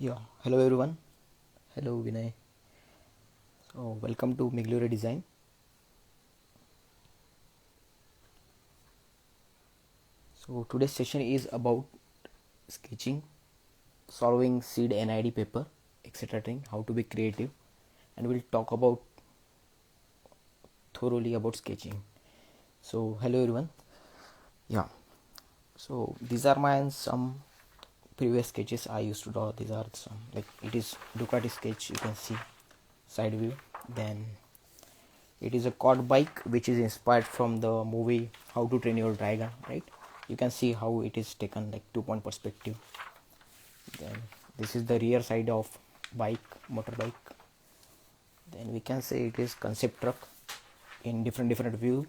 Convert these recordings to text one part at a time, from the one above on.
Yeah, hello everyone. Hello Vinay. So welcome to Migliore Design. So today's session is about sketching, solving seed NID paper, etc. thing, how to be creative, and we'll talk about thoroughly about sketching. So hello everyone. Yeah. So these are my some previous sketches I used to draw. These are some like it is Ducati sketch. You can see side view. Then it is a quad bike which is inspired from the movie How to Train Your Dragon, right? You can see how it is taken like 2 point perspective. Then this is the rear side of bike, motorbike. Then we can say it is concept truck in different view.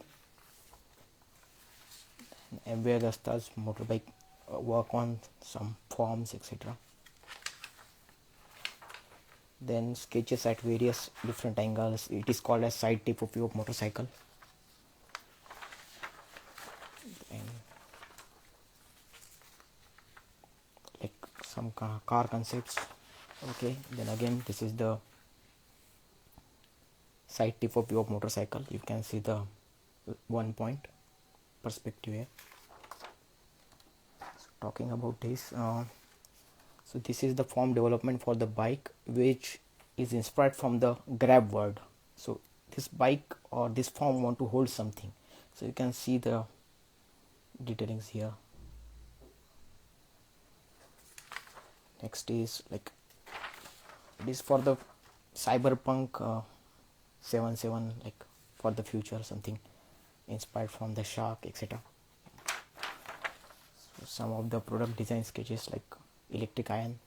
MV Agusta's motorbike work on some forms, etc. Then sketches at various different angles. It is called as side tip of view of motorcycle. And like some car concepts. Okay, then again this is the side tip of view of motorcycle. You can see the 1 point perspective here. So talking about this, so this is the form development for the bike, which is inspired from the grab word. So this bike or this form want to hold something. So you can see the detailings here. Next is like it is for the cyberpunk 77, like for the future, something inspired from the shark, etc. So some of the product design sketches like electric iron.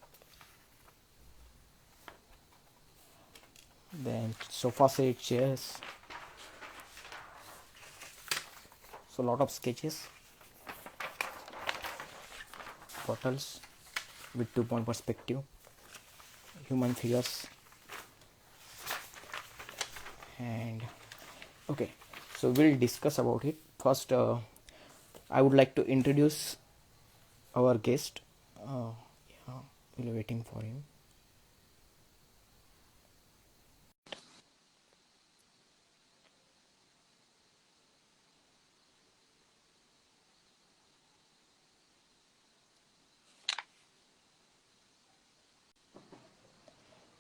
Then sofa set chairs. So lot of sketches, bottles with 2 point perspective, human figures. And okay, so we'll discuss about it first. I would like to introduce our guest. Yeah, we're waiting for him.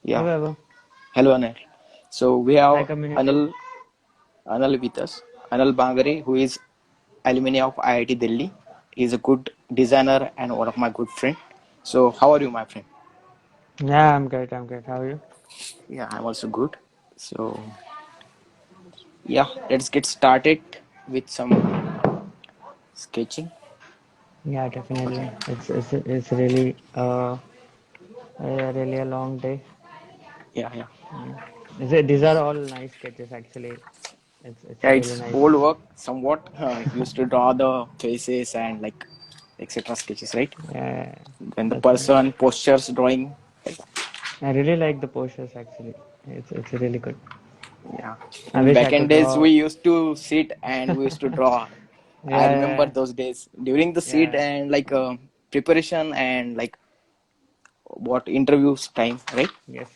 Hey Yeah, Vaibhav. hello Anil. So we Hi have community. Anil with us. Anil Bangare, who is alumni of IIT Delhi. He's a good designer and one of my good friend. So how are you, my friend? Yeah, I'm great. I'm great. How are you? Yeah, I'm also good. So yeah, let's get started with some sketching. Yeah, Okay. definitely. It's really really a long day. Yeah, yeah. Yeah. These are all nice sketches actually. It's Yeah, a really it's nice. old work somewhat. Used to draw the faces and like etc. sketches, right? Yeah, Then the that's right. person postures drawing. I really like the postures actually. It's really good. Yeah. I In wish I back end could days, we draw. used to sit and we used to draw. I remember Yeah, those days during the sit yeah, and like preparation and like what interviews time, right? yes.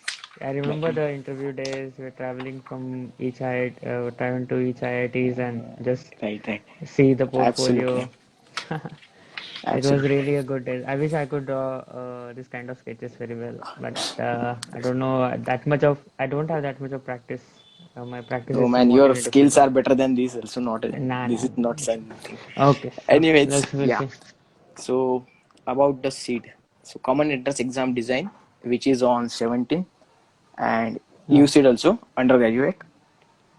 I Back remember end. the interview days. We're traveling from each IIT, traveling to each IITs and just Right, right. see the Absolutely. portfolio. It was Absolutely. really a good day. I wish I could draw this kind of sketches very well, but I don't know that much of. I don't have that much of practice. My practice No is man, somewhat your really skills different. are better than this. Also, not Nah, this nah, is not nah. something. Okay, okay. Anyways, Let's we'll yeah. see. So about the seed. So common entrance exam design, which is on 17, and Yeah. UCID also undergraduate.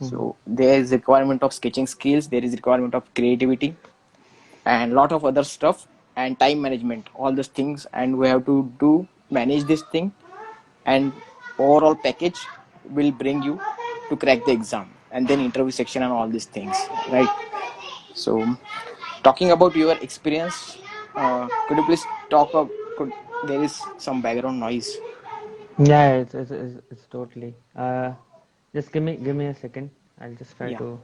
Mm-hmm. So there is requirement of sketching skills. There is requirement of creativity and lot of other stuff and time management. All those things, and we have to do manage this thing, and overall package will bring you to crack the exam, and then interview section and all these things, right? So talking about your experience, could you please talk about, could there is some background noise. Yeah, it's totally. Just give me a second. I'll just try Yeah, to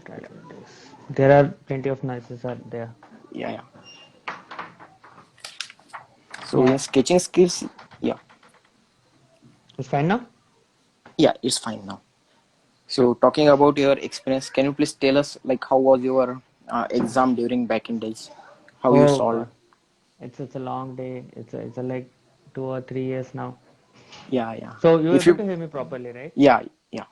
yeah, do this. There are plenty of noises are there. yeah, yeah. So in Yeah, sketching skills, yeah, it's fine now. yeah, it's fine now. So talking about your experience, can you please tell us like how was your exam during back in days? How you Oh solved? God, it's a long day. It's a like 2 or 3 years now. Yeah, yeah. So you're If able you, to hear me properly, right? yeah, yeah,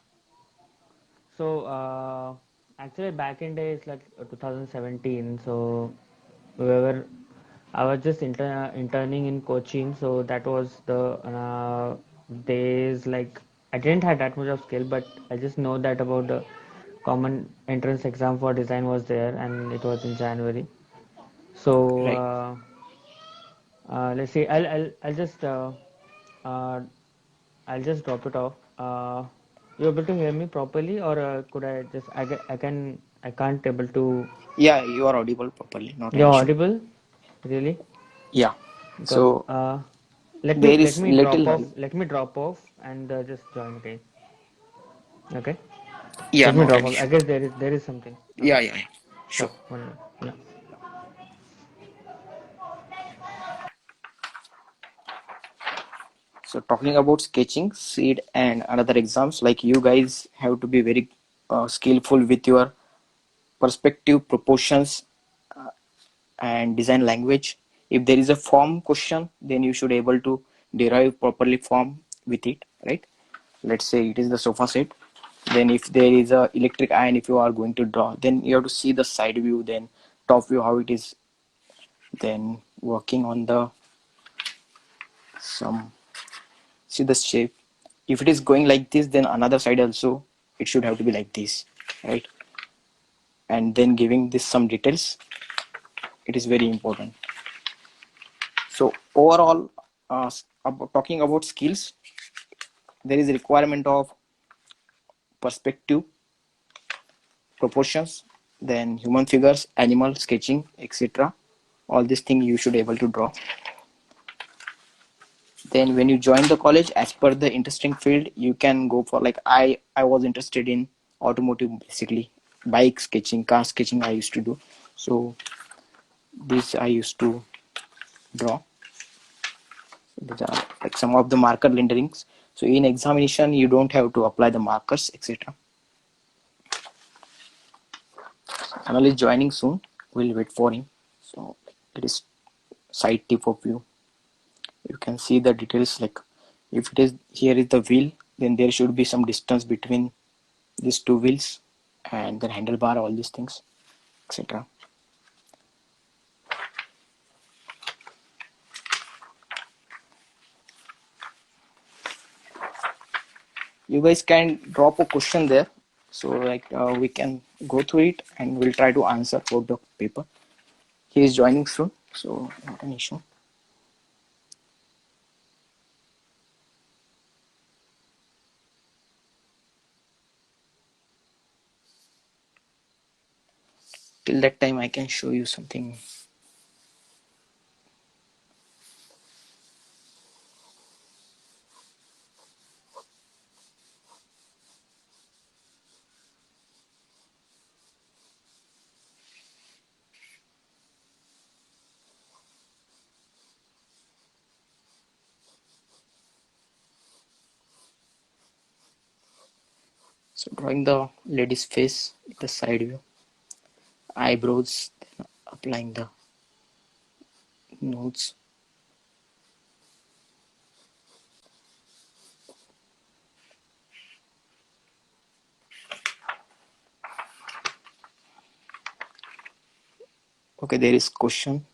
So actually back in days like 2017. So we were I was just interning in coaching. So that was the days like I didn't have that much of skill, but I just know that about the common entrance exam for design was there, and it was in January. So right. let's see. Uh, I'll just drop it off. You able to hear me properly, or could I just I can't able to. Yeah, you are audible properly, not an You're issue. audible, really? Yeah. Because So there let is me little drop off. noise. Let me drop off and just join again. Okay. Yeah, Let me not drop an off. I issue. guess there is something. Yeah, Okay. yeah, yeah. Sure. Sure. 1 minute. Yeah. So talking about sketching, seed and another exams, like you guys have to be very skillful with your perspective, proportions, and design language. If there is a form question, then you should able to derive properly form with it, right? Let's say it is the sofa set. Then if there is a electric iron, if you are going to draw, then you have to see the side view, then top view how it is, then working on the some see the shape. If it is going like this, then another side also it should have to be like this, right? And then giving this some details, it is very important. So overall, talking about skills, there is a requirement of perspective, proportions, then human figures, animal sketching, etc. All these things you should able to draw. Then when you join the college, as per the interesting field, you can go for like I was interested in automotive, basically bike sketching, car sketching I used to do. So this I used to draw. These are like some of the marker renderings. So in examination you don't have to apply the markers, etc. Analyst joining soon, we'll wait for him. So it is side tip of view, you can see the details, like if it is here is the wheel, then there should be some distance between these two wheels and the handlebar, all these things, etc. You guys can drop a question there, so like we can go through it and we'll try to answer for the paper. He is joining soon, so not an issue. Till that time I can show you something. So drawing the lady's face, the side view, eyebrows, then applying the notes. Okay, there is question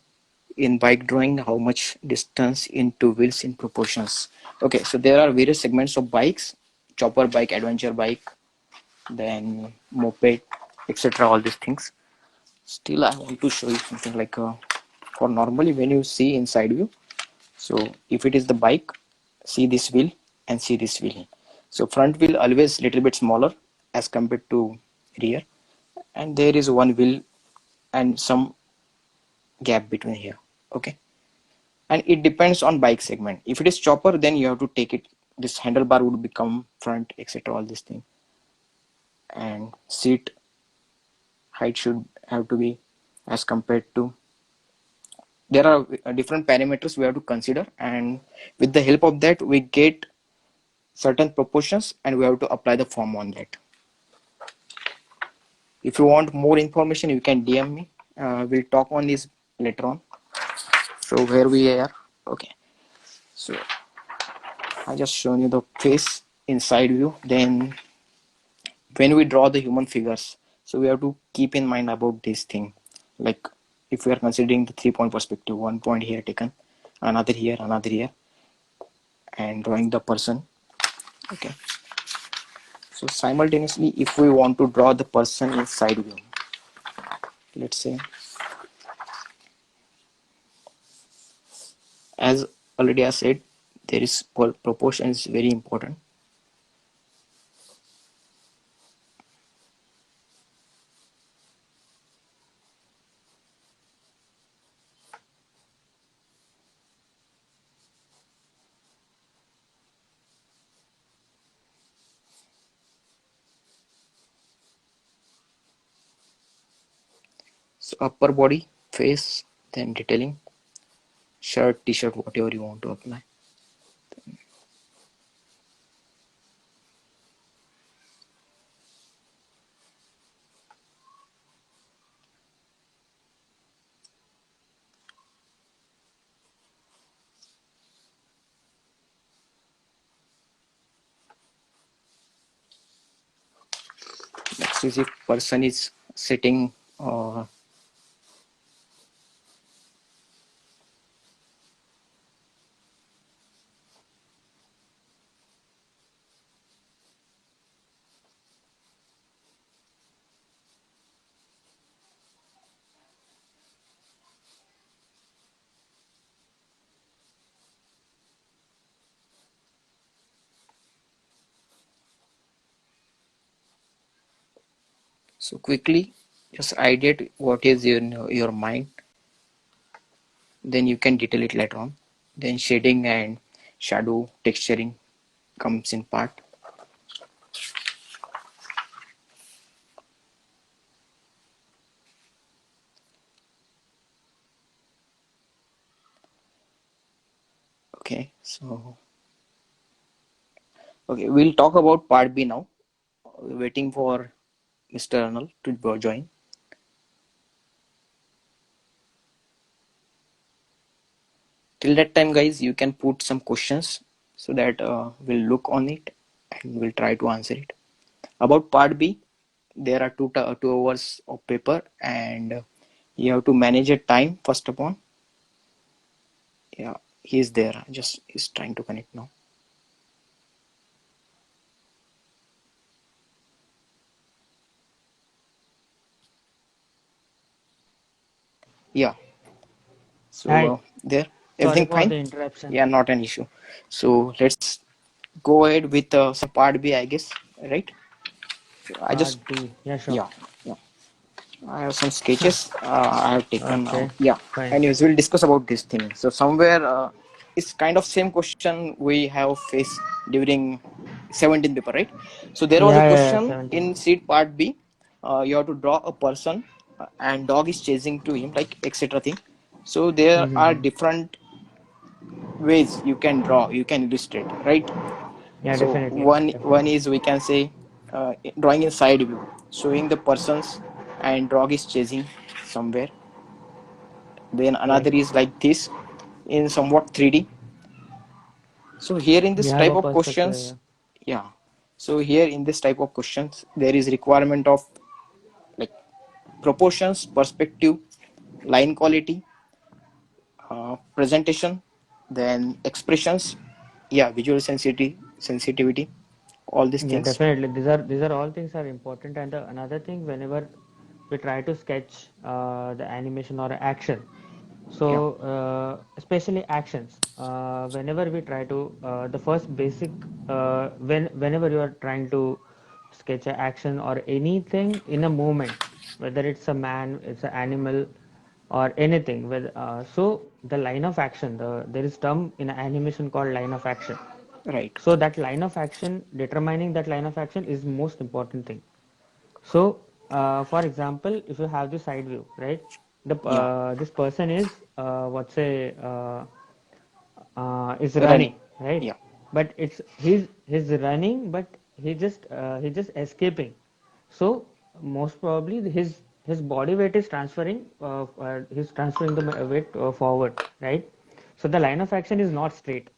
in bike drawing, how much distance in two wheels in proportions. Okay, so there are various segments of bikes: chopper bike, adventure bike, then moped, etc. All these things. Still I want to show you something like for normally when you see inside view, so if it is the bike, see this wheel and see this wheel. So front wheel always little bit smaller as compared to rear, and there is one wheel and some gap between here. Okay, and it depends on bike segment. If it is chopper, then you have to take it, this handlebar would become front, etc. All this thing, and seat height should have to be as compared to there are different parameters we have to consider, and with the help of that we get certain proportions and we have to apply the form on that. If you want more information you can DM me. We'll talk on this later on. So where we are, okay, so I just shown you the face inside view. Then when we draw the human figures, so we have to keep in mind about this thing, like if we are considering the 3 point perspective, 1 point here taken, another here, and drawing the person. Okay, so simultaneously if we want to draw the person in side view, let's say, as already I said, there is proportion is very important. So upper body, face, then detailing, shirt, t-shirt, whatever you want to apply. Next is if person is sitting, so quickly just ideate what is in your mind, then you can detail it later on. Then shading and shadow texturing comes in part. Okay, so okay, we'll talk about part B now. Waiting for Mr. Arnold to join. Till that time guys, you can put some questions so that we'll look on it and we'll try to answer it. About part B, there are 2 hours of paper, and you have to manage a time first upon. Yeah, he's there, just he's trying to connect now. Yeah, so Hi, there, sorry everything for fine? the interruption. Yeah, not an issue. So let's go ahead with some part B, I guess, right? So I just, Part B. Yeah, sure. yeah, yeah. I have some sketches I have taken out. Okay, Yeah. fine. Anyways, we'll discuss about this thing. So somewhere it's kind of same question we have faced during 17th paper, right? So there was a Yeah, question 17. in seat part B. You have to draw a person and dog is chasing to him, like etc. thing. So there are Mm-hmm. different ways you can draw, you can illustrate, right? Yeah, So definitely, one definitely. is we can say drawing in side view, showing the persons and dog is chasing somewhere. Then Right. another is like this in somewhat 3D. So here in We this have type a of perspective. questions, Yeah. yeah. So here in this type of questions, there is requirement of like proportions, perspective, line quality, presentation, then expressions, yeah, visual sensitivity, all these Yeah, things. definitely. These are all things are important. And another thing, whenever we try to sketch the animation or action, Yeah, so especially actions, whenever we try to the first basic whenever you are trying to sketch an action or anything in a moment, whether it's a man, it's an animal, or anything. So the line of action, there is term in animation called line of action. right. So that line of action, determining that line of action is most important thing. So for example, if you have the side view, right? the Yeah. this person is is Running. running, right? Yeah. But he's running, but he just escaping. So most probably his body weight is transferring. He's transferring the weight forward, right? So the line of action is not straight.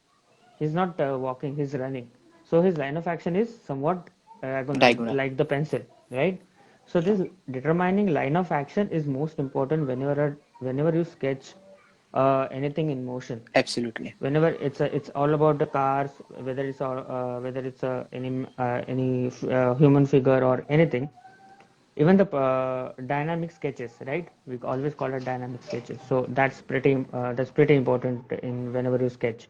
He's not walking. He's running. So his line of action is somewhat diagonal, Diagonal. like the pencil, right? So Yeah. this determining line of action is most important whenever you sketch anything in motion. Absolutely. Whenever it's all about the cars, whether it's any human figure or anything, even the dynamic sketches, right? We always call it dynamic sketches. So that's pretty important in whenever you sketch,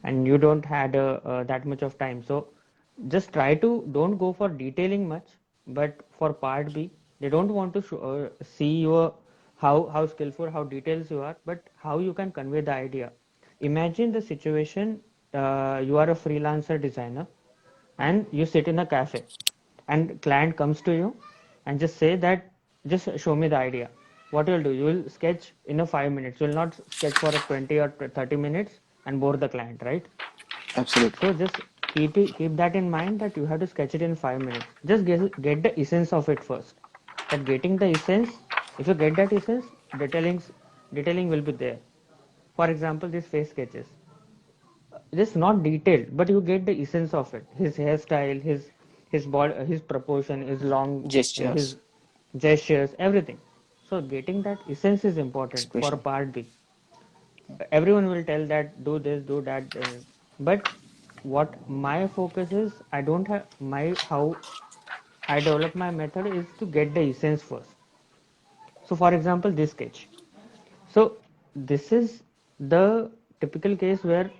and you don't had that much of time. So just try to don't go for detailing much, but for part B, they don't want to see your how skillful, how details you are, but how you can convey the idea. Imagine the situation, you are a freelancer designer and you sit in a cafe and client comes to you and just say that just show me the idea. What you'll do, you will sketch in a 5 minutes. You will not sketch for a 20 or 30 minutes and bore the client, right? Absolutely. So just keep that in mind that you have to sketch it in 5 minutes. Just get the essence of it first. That getting the essence, if you get that essence, detailing will be there. For example, these face sketches, just not detailed, but you get the essence of it. His hairstyle, his body, his proportion, his long, his Gestures. gestures, everything. So getting that essence is important for a Expression. part B. Everyone will tell that do this, do that, but what my focus is, I don't have my how I develop my method is to get the essence first. So for example, this sketch. So this is the typical case where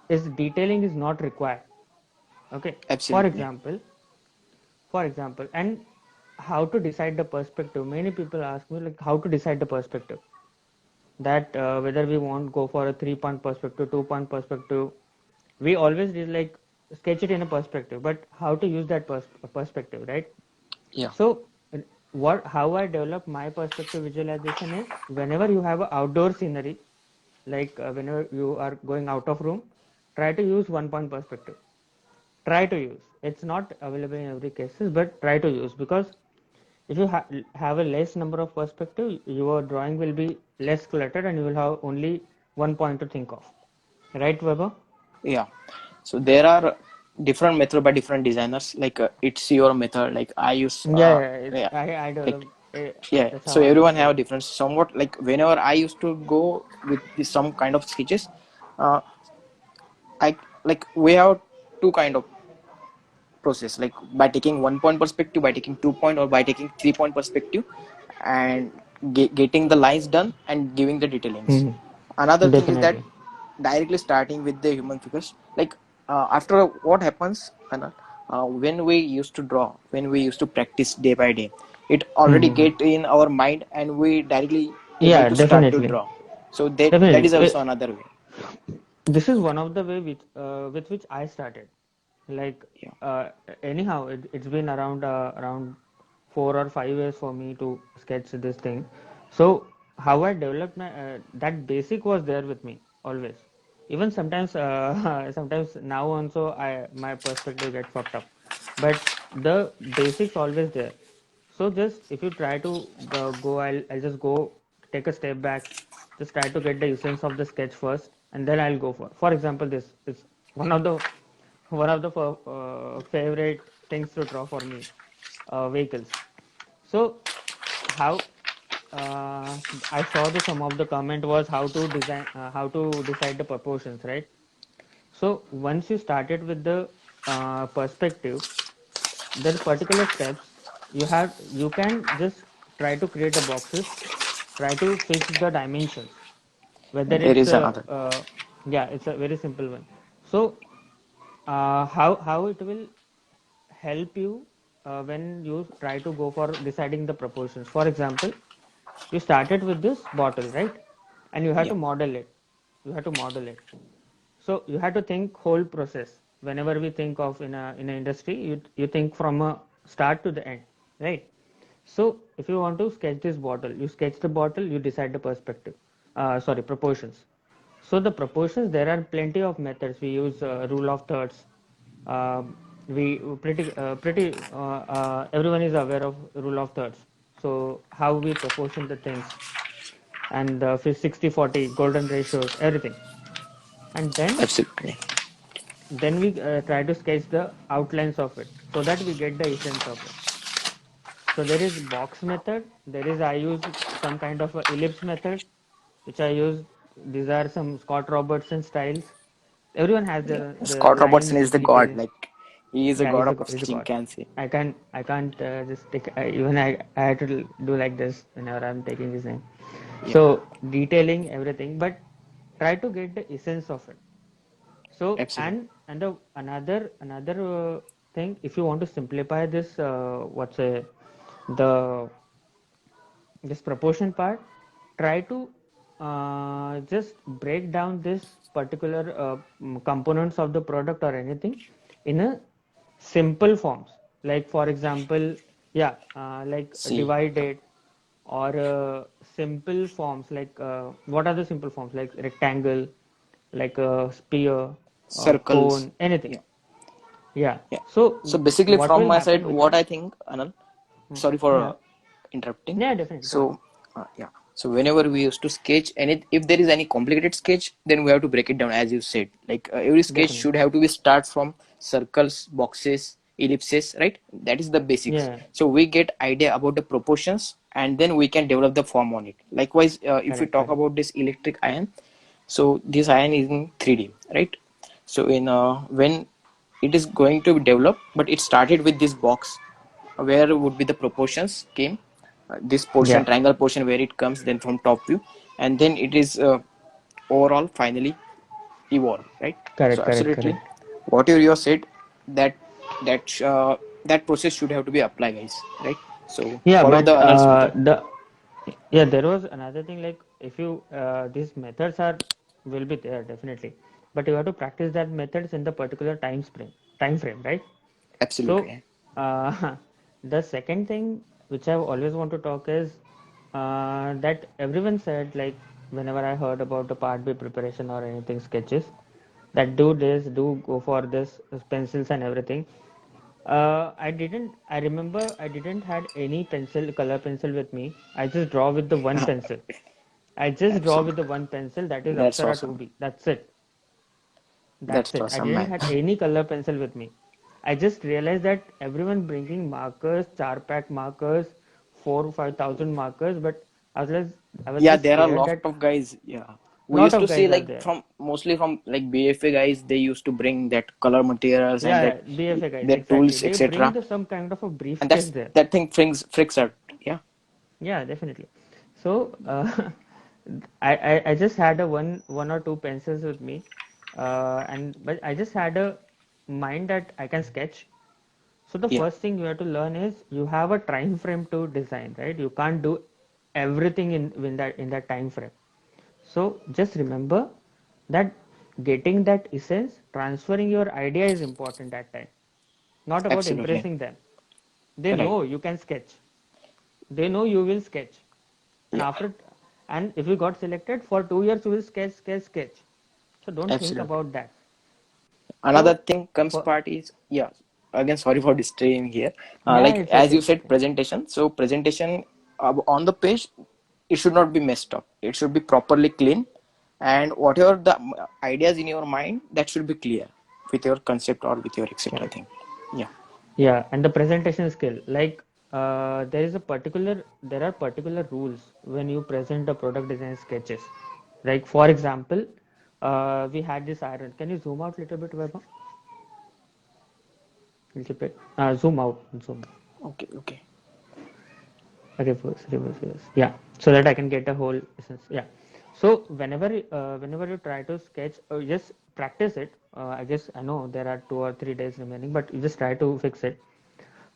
is detailing is not required. Okay. For Absolutely. example, and how to decide the perspective. Many people ask me like how to decide the perspective. That whether we want go for a 3 point perspective, 2 point perspective. We always did like sketch it in a perspective, but how to use that perspective, right? Yeah. So what how I develop my perspective visualization is whenever you have an outdoor scenery, like whenever you are going out of room, try to use 1 point perspective. Try to use. It's not available in every cases, but try to use, because if you have a less number of perspective, your drawing will be less cluttered and you will have only 1 point to think of. Right, Weber? Yeah. So there are different method by different designers. Like it's your method. Like I use. Yeah, yeah, it's Yeah. I Like develop. yeah. That's how So I everyone used to have do. different. Somewhat like whenever I used to go with some kind of sketches, uh, I like we have two kind of process, like by taking 1 point perspective, by taking 2 point, or by taking 3 point perspective, and getting the lines done and giving the detailings. Hmm. Another thing is that Definitely. directly starting with the human figures, like after what happens, Anand, when we used to draw, when we used to practice day by day, it already Hmm. get in our mind and we directly able Yeah, to start to definitely. draw. So that Definitely. is also another way. This is one of the way with which I started. Like Yeah. uh, anyhow, it's been around 4 or 5 years for me to sketch this thing. So how I developed my that basic was there with me always. Even sometimes sometimes now also I my perspective get fucked up, but the basics always there. So just if you try to I'll just go take a step back, just try to get the essence of the sketch first, and then I'll go for example, this is one of the favorite things to draw for me, vehicles. So how I saw the some of the comment was how to decide the proportions, right? So once you started with the perspective, there are particular steps you can just try to create the boxes, try to fix the dimensions, whether There it's is a another. yeah, it's a very simple one. So how it will help you when you try to go for deciding the proportions. For example, you started with this bottle, right? And you have Yeah. to model it. You have to model it. So you have to think whole process. Whenever we think of in a industry, you think from a start to the end, right? So if you want to sketch this bottle, you sketch the bottle, you decide the perspective, sorry, proportions. So the proportions, there are plenty of methods. We use rule of thirds. We everyone is aware of rule of thirds. So how we proportion the things, and the 60/40 golden ratios, everything. And Absolutely. then we try to sketch the outlines of it so that we get the essence of it. So there is box method. There is, I use some kind of a ellipse method, which I use. These are some Scott Robertson styles. Everyone has Yeah. the Scott Robertson lines is the god. details. Like he is a Yeah, god of he's a sketching, god. can say. I can't just take, even I had to do like this whenever I'm taking his name. Yeah. So detailing everything, but try to get the essence of it. So Absolutely. another thing, if you want to simplify this, the this proportion part, try to just break down this particular components of the product or anything in a simple forms. Like for example, yeah, like See, divide it, or simple forms, like what are the simple forms, like rectangle, like a spear, circles. cone, anything. Yeah. Yeah. Yeah. So So basically, what from will my side, happen with what that? I think, Anand, sorry for Yeah. interrupting. Yeah, definitely. Go ahead. So, yeah. So whenever we used to sketch, and if there is any complicated sketch, then we have to break it down, as you said. Like every sketch should Definitely. have to be start from circles, boxes, ellipses, right? That is the basics. Yeah. So we get idea about the proportions, and then we can develop the form on it. Likewise, if we Correct. talk Correct. about this electric iron, so this iron is in 3D, right? So in when it is going to develop, but it started with this box where would be the proportions came, this portion, Yeah. triangle portion where it comes, then from top view, and then it is overall finally evolve, right? So Correct. Correct. absolutely, Correct. whatever you have said, that that process should have to be applied, guys, right? So Yeah, follow but the Anand's method. there was another thing, like if you these methods are will be there definitely, but you have to practice that methods in the particular time frame, right? So Absolutely. uh, the second thing which I always want to talk is that everyone said, like whenever I heard about the part B preparation or anything sketches, that do this, do go for this pencils and everything. I remember I didn't had any color pencil with me. I just draw with the one pencil. I just draw with Absolutely. the one pencil, that is That's Apsara awesome. 2B. That's it. That's That's it. I awesome, didn't man. had any color pencil with me. I just realized that everyone bringing markers, 4 pack markers, 4 or 5 thousand markers, but I was Yeah, just there are a scared lot that of guys. Yeah, we lot used of to see guys are like there. from mostly from like BFA guys. They used to bring that color materials and Yeah, that BFA guys, their exactly. tools, They bring etc. some kind of a And briefcase that's there. that thing freaks out. Yeah, Yeah, definitely. So I just had a one or two pencils with me, and but I just had a mind that I can sketch. So the yeah, first thing you have to learn is you have a time frame to design, right? You can't do everything in that time frame. So just remember that getting that essence, transferring your idea is important that time. Not about absolutely impressing them. They right. know you can sketch. They know you will sketch, and Yeah, if you got selected for 2 years, you will sketch, sketch, sketch. So don't think absolutely. about that. Another So thing comes for part is, yeah. Again, sorry for distraying here. Yeah, Like it's as okay, you it's said, okay. presentation. So presentation on the page, it should not be messed up. It should be properly clean, and whatever the ideas in your mind, that should be clear with your concept or with your etc. Correct. thing. Yeah, Yeah, and the presentation skill, like there are particular rules when you present the product design sketches. Like for example, we had this iron. Can you zoom out a little bit, Vaibhav? Little bit. Zoom out, zoom. okay, okay. Reverse, reverse, reverse. Yeah, so that I can get a whole essence. Yeah. So whenever you try to sketch, just practice it. I guess I know there are 2 or 3 days remaining, but you just try to fix it.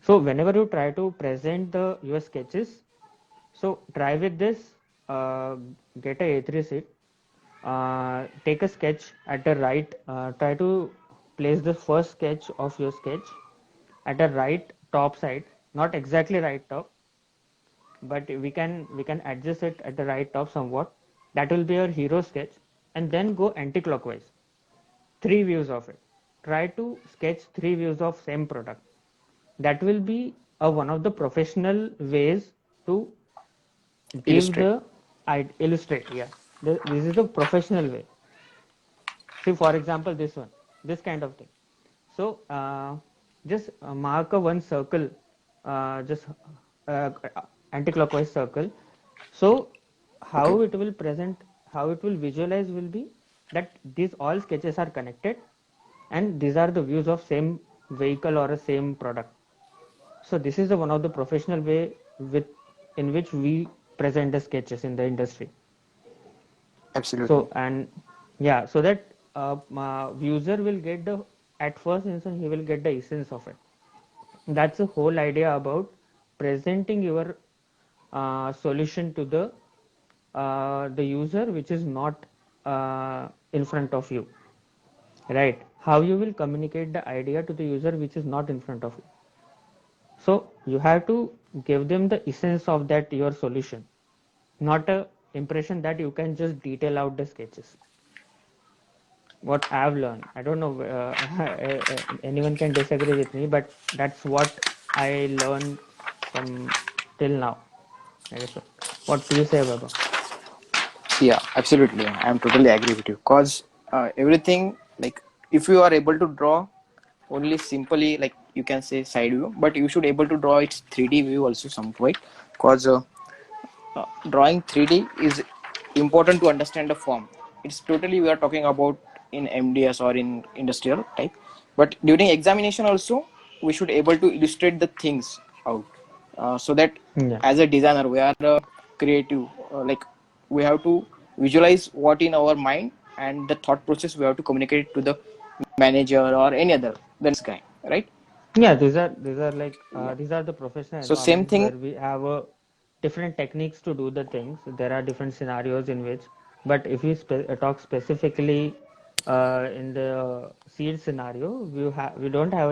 So whenever you try to present your sketches, so try with this. Uh, get a A3 sheet. Take a sketch at the right. Try to place the first sketch of your sketch at the right top side, not exactly right top, but we can adjust it at the right top somewhat. That will be your hero sketch, and then go anti-clockwise. Three views of it. Try to sketch three views of same product. That will be one of the professional ways to give Illustrate. the illustrate. Yeah, this is the professional way. See, for example, this one, this kind of thing. So just mark a one circle, just uh, anti-clockwise circle. So Okay. how it will present, how it will visualize will be that these all sketches are connected, and these are the views of same vehicle or a same product. So this is the one of the professional way with in which we present the sketches in the industry. Absolutely. So and yeah, so that user will get the at first instance he will get the essence of it. That's the whole idea about presenting your solution to the user which is not in front of you, right? How you will communicate the idea to the user which is not in front of you. So you have to give them the essence of that your solution, not a impression that you can just detail out the sketches. What I've learned, I don't know, anyone can disagree with me, but that's what I learned from till now. I guess so. What do you say, Baba? Yeah, absolutely. I'm totally agree with you. Cause everything, like, if you are able to draw only simply, like, you can say side view, but you should able to draw its 3D view also some point. Cause drawing 3D is important to understand the form. It's totally we are talking about in MDS or in industrial type, but during examination also we should able to illustrate the things out, so that Yeah. as a designer we are creative. Like, we have to visualize what in our mind, and the thought process we have to communicate it to the manager or any other then guy, right? Yeah, these are like Yeah. these are the professional So same environments where thing. we have different techniques to do the things. There are different scenarios in which, but if we talk specifically in the seed scenario, we don't have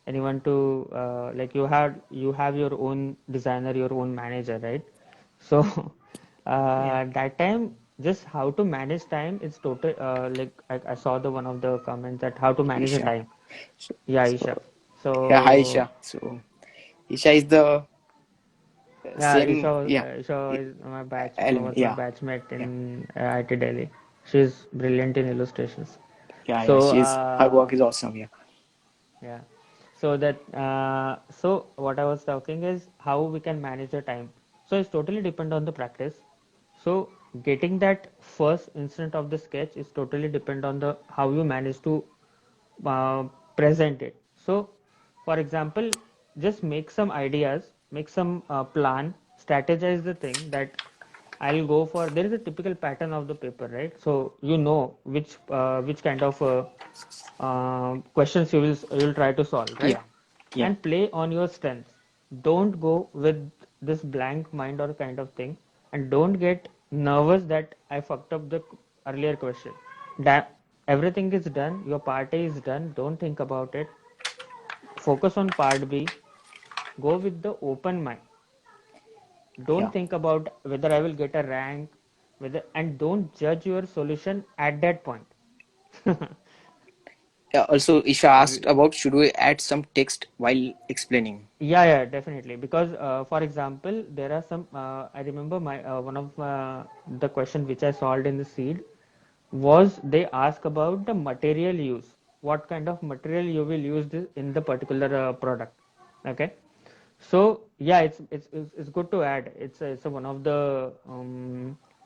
anyone to like you have your own designer, your own manager, right? So Yeah. that time, just how to manage time is total. Like I saw the one of the comments that how to manage the Isha. time. So, Yeah, Isha. so yeah, hi So Isha. So Isha is the yeah, same. Yeah, Isha is my element. was my Yeah, batchmate yeah, in IIT Delhi. She's brilliant in illustrations. yeah, yeah. So She's her work is awesome. Yeah, yeah. So what I was talking is how we can manage the time. So it's totally depend on the practice. So getting that first instant of the sketch is totally depend on the how you manage to uh, present it. So, for example, just make some ideas, make some plan, strategize the thing that I'll go for. There is a typical pattern of the paper, right? So you know which kind of questions you'll try to solve, right? yeah, yeah. And play on your strengths. Don't go with this blank mind or kind of thing, and don't get nervous that I fucked up the earlier question. That everything is done, your part A is done. Don't think about it. Focus on part B. Go with the open mind. Don't Yeah. think about whether I will get a rank, whether and don't judge your solution at that point. Yeah. Also, Isha asked about should we add some text while explaining? Yeah, definitely. Because, for example, there are some. I remember my one of the question which I solved in the seed was they ask about the material use. What kind of material you will use this in the particular product? Okay. So yeah, it's good to add. It's one of the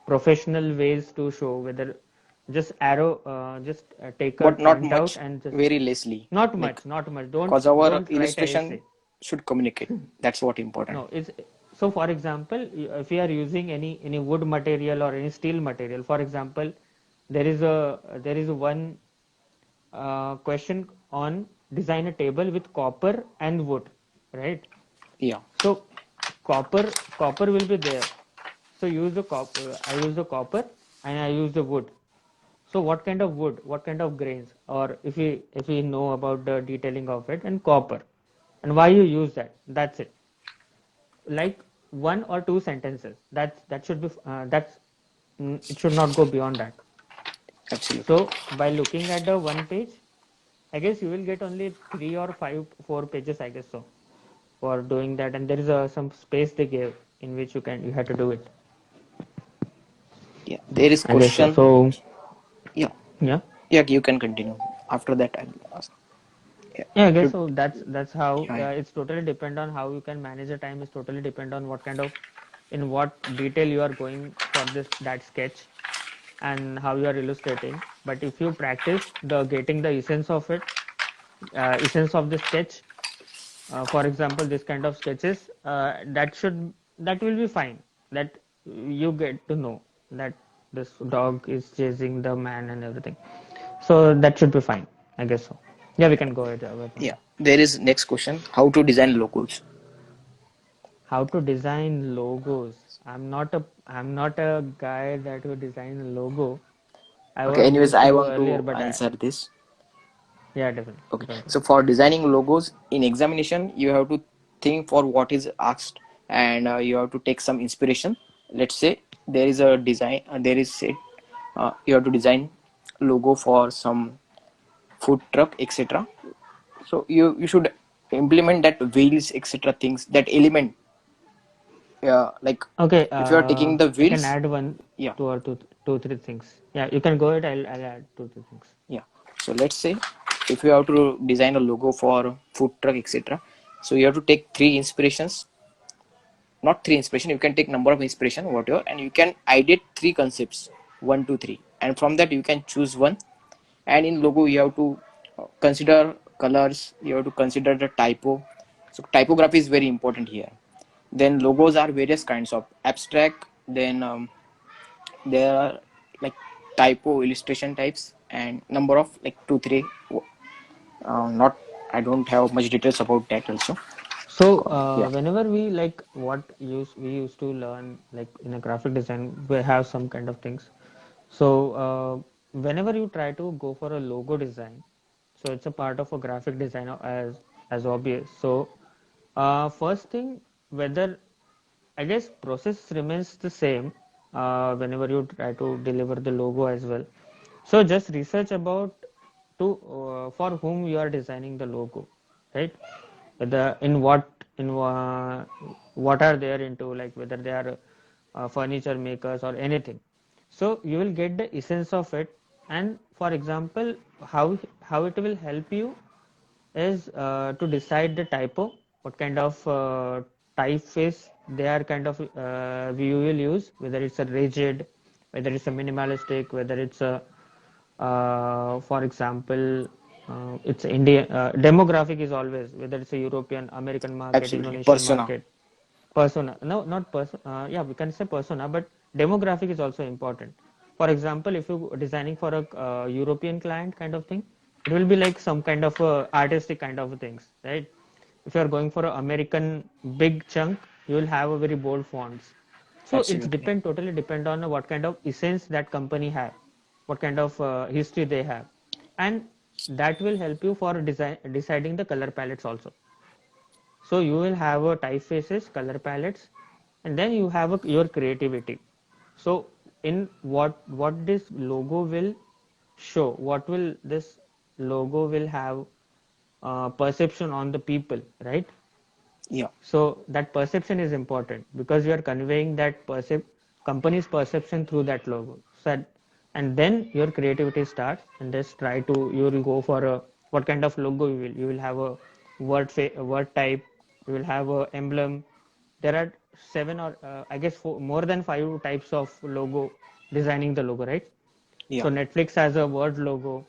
professional ways to show whether just arrow, just take a But not point out much, and just very lessly. not Like, much, not much. Don't cause our don't write a illustration essay. should communicate. That's what important. No, it's so for example, if you are using any wood material or any steel material, for example, there is one question on design a table with copper and wood, right? Yeah, So copper will be there. So use the copper. I use the copper and I use the wood. So what kind of wood? What kind of grains? Or if we know about the detailing of it and copper, and why you use that? That's it. Like one or two sentences. That should be it should not go beyond that. Absolutely. So by looking at the one page, I guess you will get only three or five, 4 pages, I guess so, for doing that. And there is some space they gave in which you had to do it. Yeah, there is I guess so. question. So Yeah, yeah, yeah, you can continue. After that, I'll ask. Yeah, yeah, I guess should, so. That's how yeah, it's totally depend on how you can manage the time. It's totally depend on what kind of in what detail you are going for this that sketch and how you are illustrating. But if you practice the getting the essence of the sketch, for example, this kind of sketches, that will be fine. That you get to know that this dog is chasing the man and everything. So that should be fine. I guess so. Yeah, we can go ahead from yeah. there. There is next question: how to design logos? How to design logos? I'm not a guy that will design a logo. I Okay. was Anyways, used to I do want earlier, to but answer this. yeah, definitely. Okay. Go ahead. So for designing logos in examination, you have to think for what is asked, and you have to take some inspiration. Let's say there is a design. There is say you have to design logo for some food truck, etc. So you should implement that wheels, etc. things, that element. Like Okay, if you are taking the I can wheels, add one, yeah, two or two, three things. Yeah, you can go ahead. I'll add two, three things. yeah. So let's say if you have to design a logo for food truck, etc. So you have to take three inspirations, not three inspiration. You can take number of inspiration, whatever, and you can ideate three concepts, one, two, three, and from that you can choose one. And in logo, you have to consider colors. You have to consider the typo. So typography is very important here. Then logos are various kinds of abstract. Then there are like typo illustration types and number of like two three. Not, I don't have much details about that also. So, Yeah, whenever we like we used to learn like in a graphic design, we have some kind of things. So, whenever you try to go for a logo design, so it's a part of a graphic design as obvious. So, first thing, whether I guess process remains the same whenever you try to deliver the logo as well. So just research about to for whom you are designing the logo, right? Whether in what are they into, like whether they are furniture makers or anything. So you will get the essence of it. And for example, how it will help you is to decide the typo, what kind of typeface they are kind of we will use, whether it's a rigid, whether it's a minimalistic, whether it's a for example, it's Indian demographic is always whether it's a European, American market, absolutely. Indonesian Persona. market, persona. No, not person. Yeah, we can say persona, but demographic is also important. For example, if you're designing for a European client kind of thing, it will be like some kind of artistic kind of things, right? If you are going for an American big chunk, you will have a very bold fonts. So it's Absolutely. depend totally depend on what kind of essence that company have, what kind of history they have, and that will help you for deciding the color palettes also. So you will have a typefaces, color palettes, and then you have your creativity. So in what this logo will show, what will this logo will have perception on the people, right? Yeah, So that perception is important because you are conveying that company's perception through that logo. So and then your creativity starts, and just try to you will go for a what kind of logo you will have a word type, you will have a emblem. There are seven or I guess more than five types of logo designing the logo, right? yeah. So Netflix has a word logo,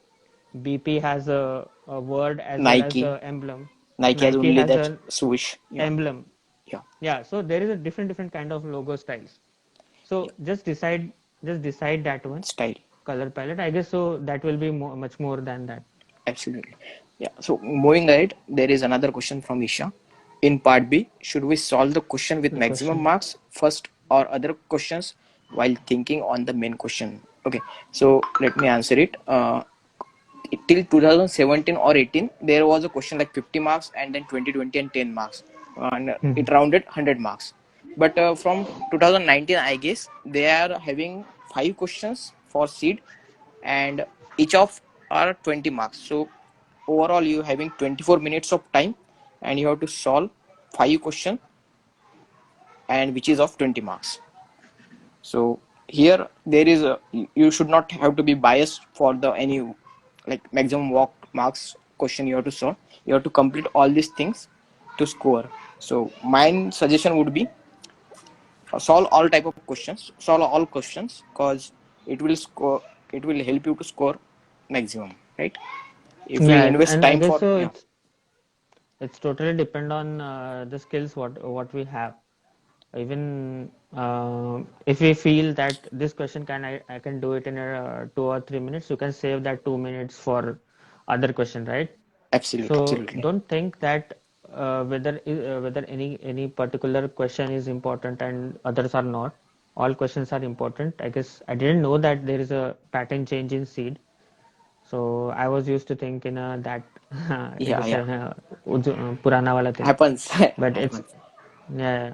BP has a word as well as Nike. a emblem, Nike has Nike only has that an swoosh. Yeah, emblem. yeah, Yeah, so there is a different kind of logo styles. yeah. So just decide that one Style. color palette, I guess. So that will be much more than that. Absolutely. Yeah. So moving ahead, there is another question from Isha. In part B, should we solve the question with Good maximum question. marks first or other questions while thinking on the main question? Okay. So let me answer it. Till 2017 or 18, there was a question like 50 marks and then 20, 20 and 10 marks. And Mhm. it rounded 100 marks. but from 2019 I guess they are having 5 questions for seed, and each of are 20 marks. So overall you having 24 minutes of time, and you have to solve 5 questions, and which is of 20 marks. So here there is a, you should not have to be biased for the any like maximum walk marks question you have to solve. You have to complete all these things to score. So my suggestion would be solve all type of questions, solve all questions, because it will score, it will help you to score maximum, right? If we Yeah, invest and I time guess for, so. yeah, It's totally depend on the skills what we have. Even if we feel that this question I can do it in 2 or 3 minutes, you can save that 2 minutes for other question, right? absolutely, So absolutely, don't think that whether any particular question is important and others are not. All questions are important. I guess I didn't know that there is a pattern change in seed. So I was used to think in that I yeah, guess yeah, purana wala thing, happens, but it's happens, yeah.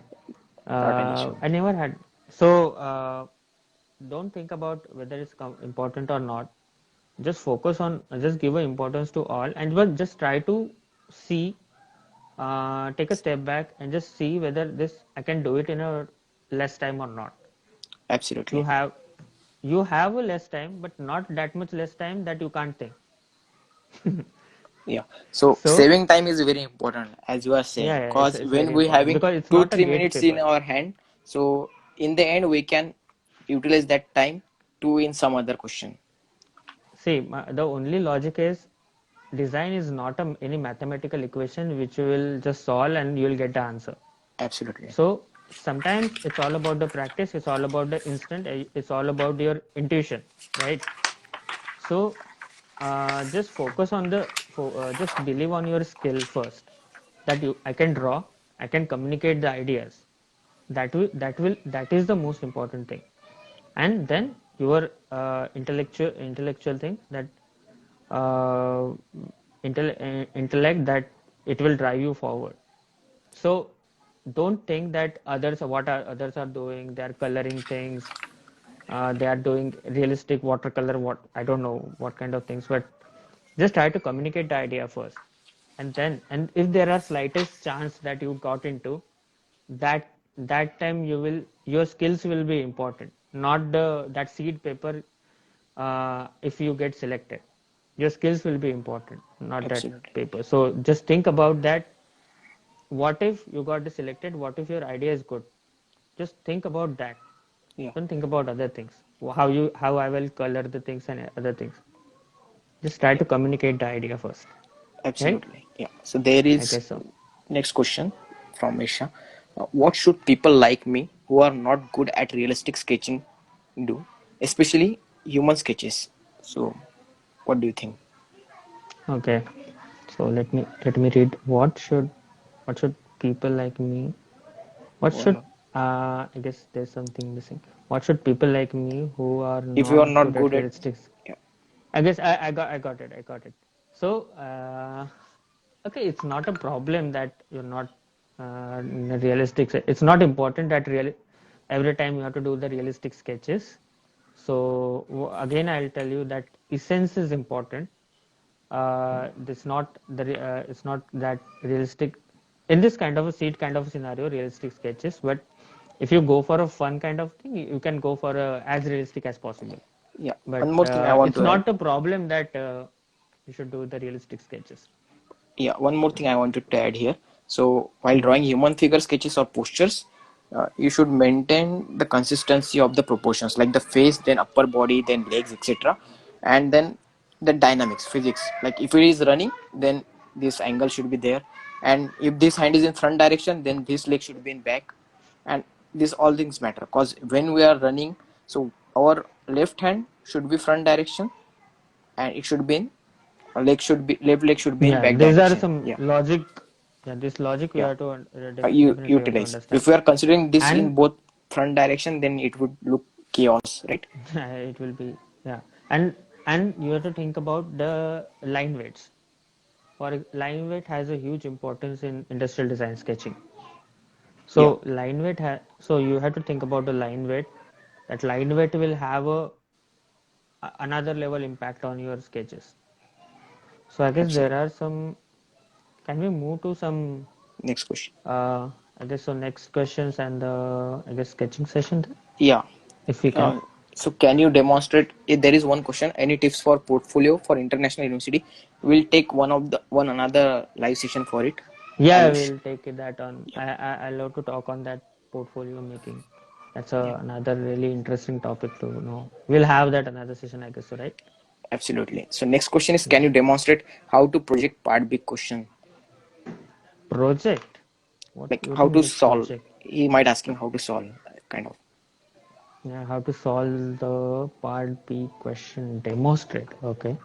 not an issue. I never had. So don't think about whether it's important or not. Just focus on, just give a importance to all, and but just try to see, take a step back and just see whether this I can do it in a less time or not. You Absolutely. have you have a less time, but not that much less time that you can't think. Yeah. So So saving time is very important, as you are yeah, saying, yeah, because it's when very we important having because it's two not a three gate minutes in paper. our hand, so in the end we can utilize that time to in some other question. See, the only logic is design is not any mathematical equation which you will just solve and you will get the answer. Absolutely. So sometimes it's all about the practice, it's all about the instant, it's all about your intuition, right? So just focus on just believe on your skill first. That I can draw, I can communicate the ideas. That is the most important thing. And then your intellectual thing, that uh, intellect, that it will drive you forward. So don't think that others are doing, they are coloring things, they are doing realistic watercolor, what I don't know what kind of things, but just try to communicate the idea first. And if there are slightest chance that you got into that time, your skills will be important, not that seed paper. If you get selected, your skills will be important, not that Absolutely. paper. So just think about that. What if you got selected? What if your idea is good? Just think about that. Yeah. Don't think about other things. How I will color the things and other things. Just try Yeah. to communicate the idea first, right? Absolutely. Yeah. So there I is guess so. next question from Isha. What should people like me who are not good at realistic sketching do, especially human sketches? So, what do you think? Okay. So let me read. What should people like me? What should Well, I guess there's something missing. What should people like me who are if you are not not good at good at, realistics? yeah, I guess I got it. So okay, it's not a problem that you're not realistic. It's not important that every time you have to do the realistic sketches. So again, I'll tell you that essence is important. It's not that realistic in this kind of a seat kind of scenario, realistic sketches. But if you go for a fun kind of thing, you can go for as realistic as possible. yeah. But One more thing I want it's to add. not a problem that you should do the realistic sketches. Yeah, one more thing I wanted to add here. So while Hmm. drawing human figure sketches or postures, you should maintain the consistency of the proportions, like the face, then upper body, then legs, etc., and then the dynamics, physics. Like if it is running, then this angle should be there, and if this hand is in front direction, then this leg should be in back, and these all things matter because when we are running, so our left hand should be front direction, and it should be in leg should be left leg should be in Yeah, back these are direction. some Yeah, logic. Yeah, this logic we yeah. have to You definitely have to utilize. understand. If we are considering this in And both front direction, then it would look chaos, right? it will be, yeah. And you have to think about the line weights. Line weight has a huge importance in industrial design sketching. Yeah, So line weight so you have to think about the line weight. That line weight will have another level impact on your sketches. So I guess there absolutely. are some. Can we move to some? Next question. Uh, I guess so. Next questions and I guess sketching session, then, Yeah. if we can. Uh, so can you demonstrate if there is one question, any tips for portfolio for international university? We'll take one another live session for it. Yeah, I'll sh- we'll take that on. yeah, I love to talk on that portfolio making. That's yeah, another really interesting topic to know. We'll have that another session, I guess, so right? absolutely. So next question is, can Yeah. you demonstrate how to project part big question? Project. Like What do how you mean to by solve? project? He might asking how to solve, kind of. Yeah, how to solve the part B question. Demonstrate. Okay.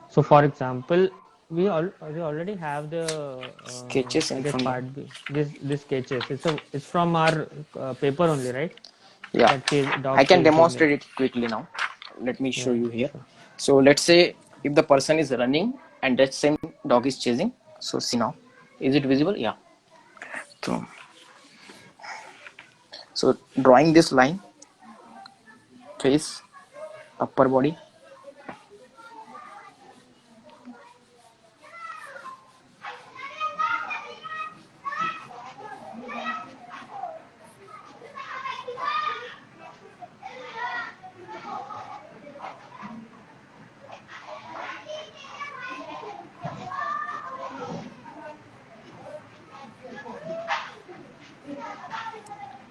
So, for example, we already have the Sketches I in guess front of. part B. This sketches. It's from our paper only, right? Yeah, That I dog can chasing me. demonstrate it quickly now. Let me show Yeah, you here. sure. So let's say if the person is running and that same dog is chasing. So see now, is it visible? Yeah. So, so drawing this line, face, upper body.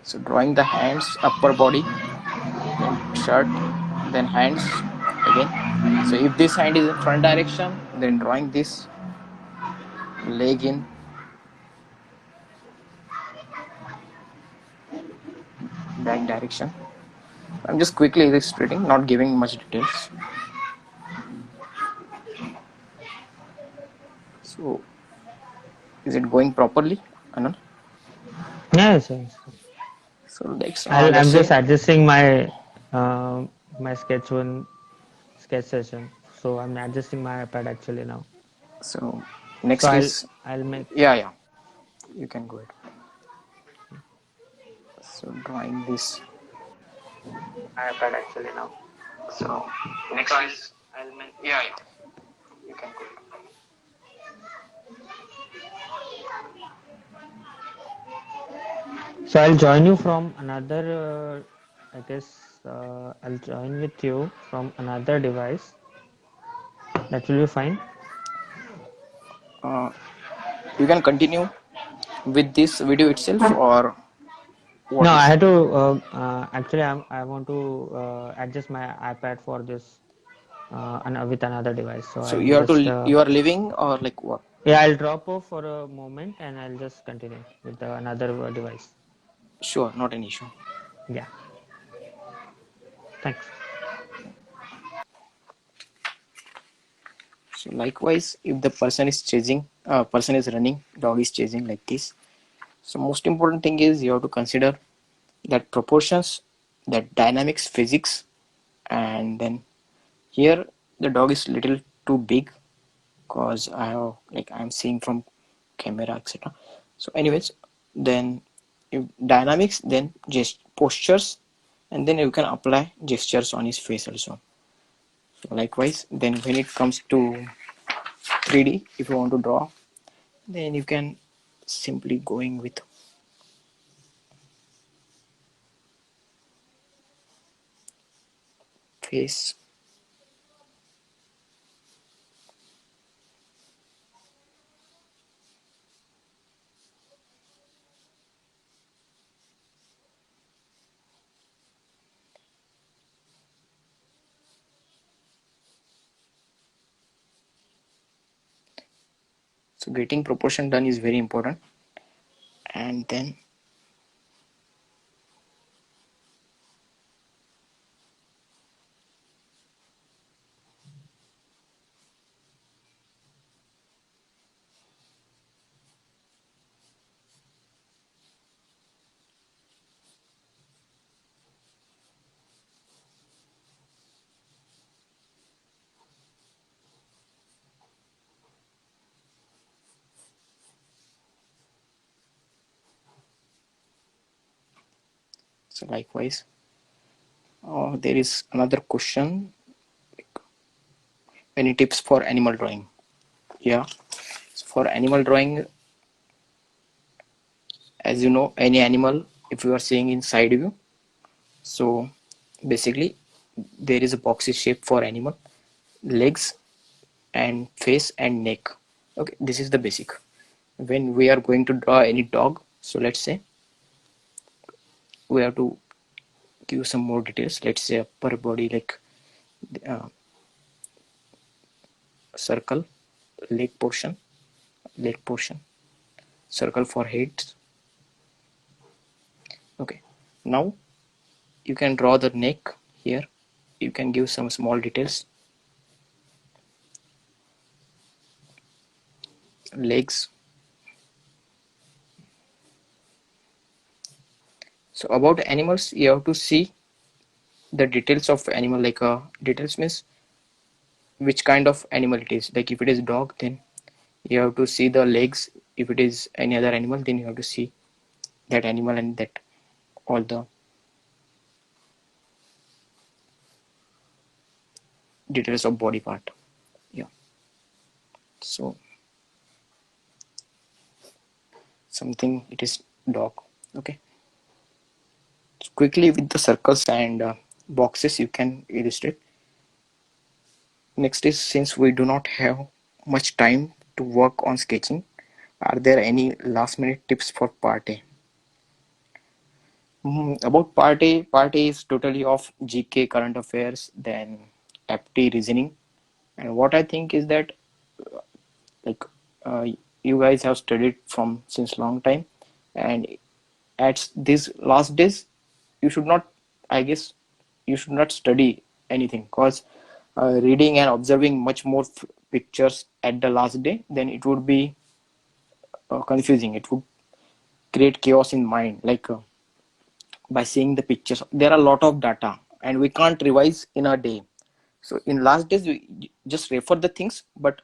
So drawing the hands, upper body, then shirt, then hands again. So if this hand is in front direction, then drawing this leg in back direction. I'm just quickly illustrating, not giving much details. So is it going properly, Anand? Yes, yes. So let's I'm let's just say. adjusting uh, my sketch one sketch session. So I'm adjusting my iPad actually now. So So next is, I'll make yeah, yeah, you can go ahead. So drawing this. my iPad actually now. So So next is, I'll make yeah, yeah, you can go ahead. So I'll join you from another. I guess I'll join with you from another device. That will be fine. Uh, you can continue with this video itself, or No, what you I say. had to actually I want to adjust my iPad for this with another device. So So I'll you have just to, you are living or like what? yeah, I'll drop off for a moment and I'll just continue with another device. Sure, not an issue. Yeah, thanks. So likewise, if the person is chasing, person is running, dog is chasing like this. So most important thing is you have to consider that proportions, that dynamics, physics, and then here the dog is little too big because I have, like, I'm seeing from camera, etc. So anyways, then if dynamics, then just postures, and then you can apply gestures on his face also. So likewise, then when it comes to 3D, if you want to draw, then you can simply going with face. So getting proportion done is very important. And then So likewise, there is another question: any tips for animal drawing? Yeah, so for animal drawing, as you know, any animal, if you are seeing in side view, so basically there is a boxy shape for animal, legs and face and neck. Okay, this is the basic. When we are going to draw any dog, so let's say we have to give some more details. Let's say upper body, like uh, circle, leg portion, leg portion, circle for head. Okay, now you can draw the neck here. You can give some small details, legs. So about animals, you have to see the details of animal, like details means which kind of animal it is. Like if it is dog, then you have to see the legs. If it is any other animal, then you have to see that animal and that all the details of body part. Yeah, so something it is dog. Okay, so quickly with the circles and boxes you can illustrate. Next is, since we do not have much time to work on sketching, are there any last minute tips for part A? About part A is totally of GK, current affairs, then aptly reasoning. And what I think is that, like, uh, you guys have studied from since long time, and at these last days, you should not, I guess, you should not study anything, because reading and observing much more pictures at the last day, then it would be confusing. It would create chaos in mind. Like by seeing the pictures, there are a lot of data, and we can't revise in a day. So in last days, we just refer the things, but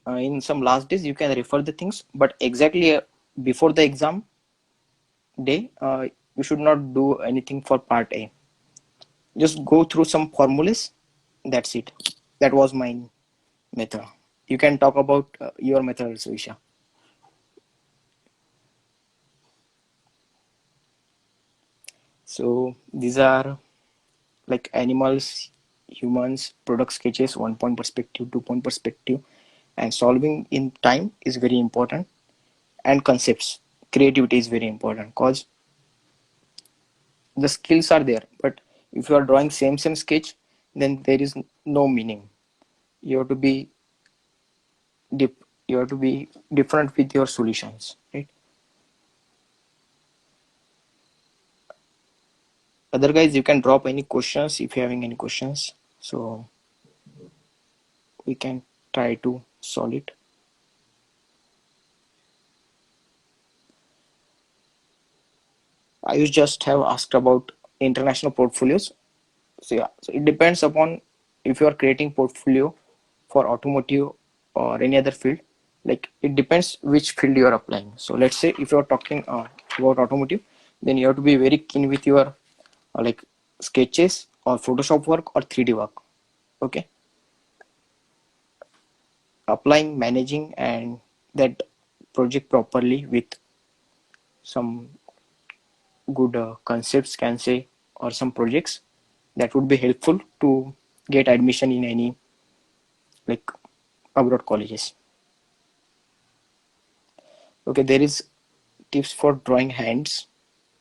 in some last days you can refer the things, but exactly before the exam day, you should not do anything for part A. Just go through some formulas. That's it. That was my method. You can talk about your method, Visha. So these are like animals, humans, product sketches, 1 point perspective, 2 point perspective, and solving in time is very important. And concepts, creativity is very important, because the skills are there, but if you are drawing same sketch, then there is no meaning. You have to be you have to be different with your solutions, right? Other guys, you can drop any questions if you're having any questions, so we can try to solve it. I just have asked about international portfolios. So yeah, so it depends upon if you are creating portfolio for automotive or any other field. Like it depends which field you are applying. So let's say if you are talking about automotive, then you have to be very keen with your like sketches or Photoshop work or 3D work. Okay, applying, managing, and that project properly with some good concepts, can say, or some projects that would be helpful to get admission in any like abroad colleges. Okay, there is tips for drawing hands.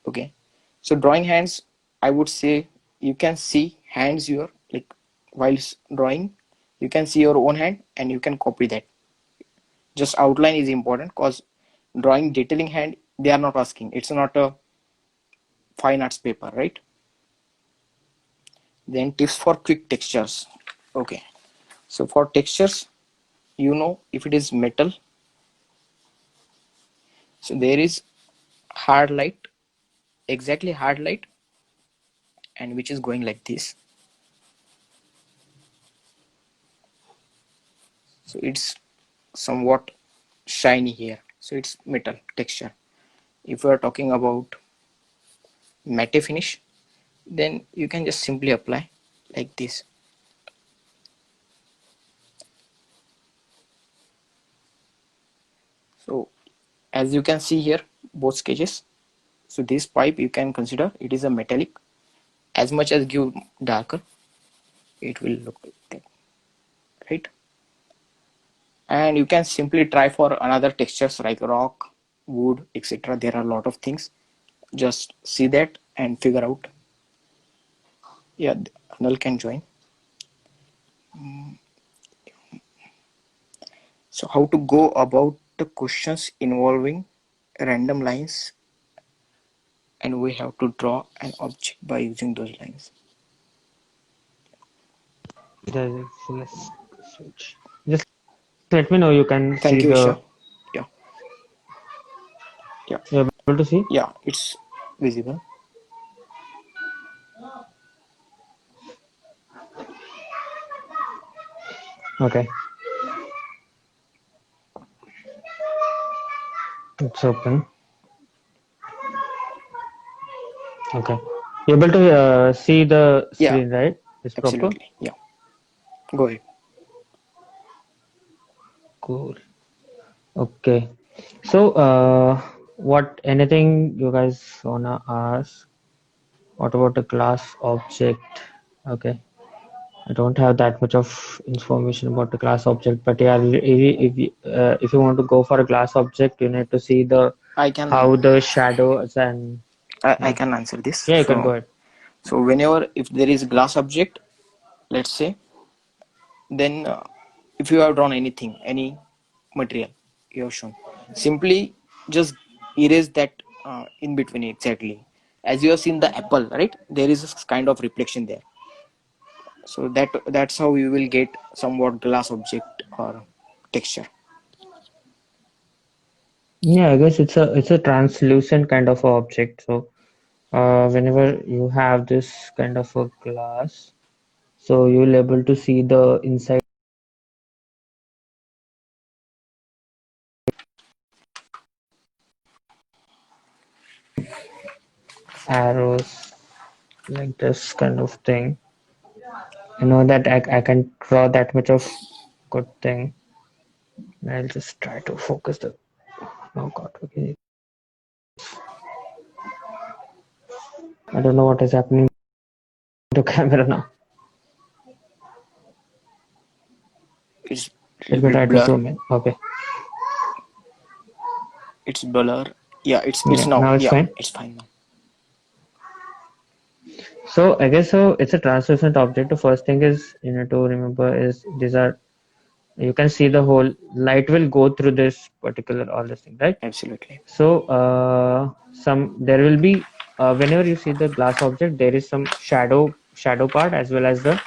Okay, so drawing hands, I would say you can see hands your, like while drawing, you can see your own hand and you can copy that. Just outline is important, because drawing detailing hand, they are not asking, it's not a fine arts paper, right? Then tips for quick textures. Okay, so for textures, you know, if it is metal, so there is hard light, exactly hard light, and which is going like this. So it's somewhat shiny here, so it's metal texture. If we are talking about matte finish, then you can just simply apply like this. So as you can see here, both sketches. So this pipe you can consider it is a metallic. As much as give darker, it will look like that, right? And you can simply try for another textures like rock, wood, etc. There are a lot of things. Just see that and figure out. Yeah, Anil can join. So how to go about the questions involving random lines, and we have to draw an object by using those lines. Let's switch. Just let me know. You can see Thank you, the. Isha. Yeah, yeah, You're able to see. yeah, it's visible. Okay, it's open. Okay, you're able to see the Yeah, screen, right? It's proper. absolutely. Yeah, go ahead. Cool. Okay. So, what anything you guys wanna ask? What about the class object? Okay. I don't have that much of information about the class object, but yeah, if you want to go for a class object, you need to see the I can how the shadows and I yeah, can answer this. yeah, you can go So ahead. whenever if there is glass object, let's say, then if you have drawn anything, any material you have shown, simply just erase that in between exactly. As you have seen the apple, right? There is a kind of reflection there. So that's how you will get somewhat glass object or texture. Yeah, I guess it's a translucent kind of a object. So, whenever you have this kind of a glass, so you'll able to see the inside arrows like this kind of thing. I know that I can draw that much of good thing. I'll just try to focus the. Oh God, okay. I don't know what is happening to camera now. It's a Let little me try bit to blur. zoom in. Okay. It's blur. Yeah, it's Yeah, now. now it's Yeah, fine. it's fine now. So I guess so. It's a translucent object. The first thing is you need to remember is these are you can see the whole light will go through this particular all this thing, right? Absolutely. So some there will be whenever you see the glass object, there is some shadow part as well as the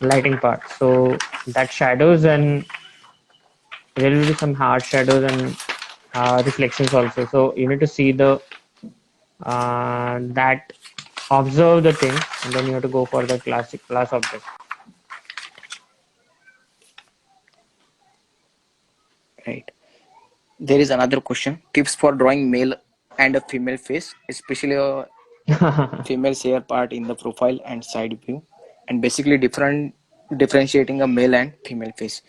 lighting part. So that shadows and there will be some hard shadows and reflections also. So you need to see the that observe the thing and then you have to go for the classic class object. Right. There is another question. Tips for drawing male and a female face, especially a female's hair part in the profile and side view, and basically differentiating a male and female face.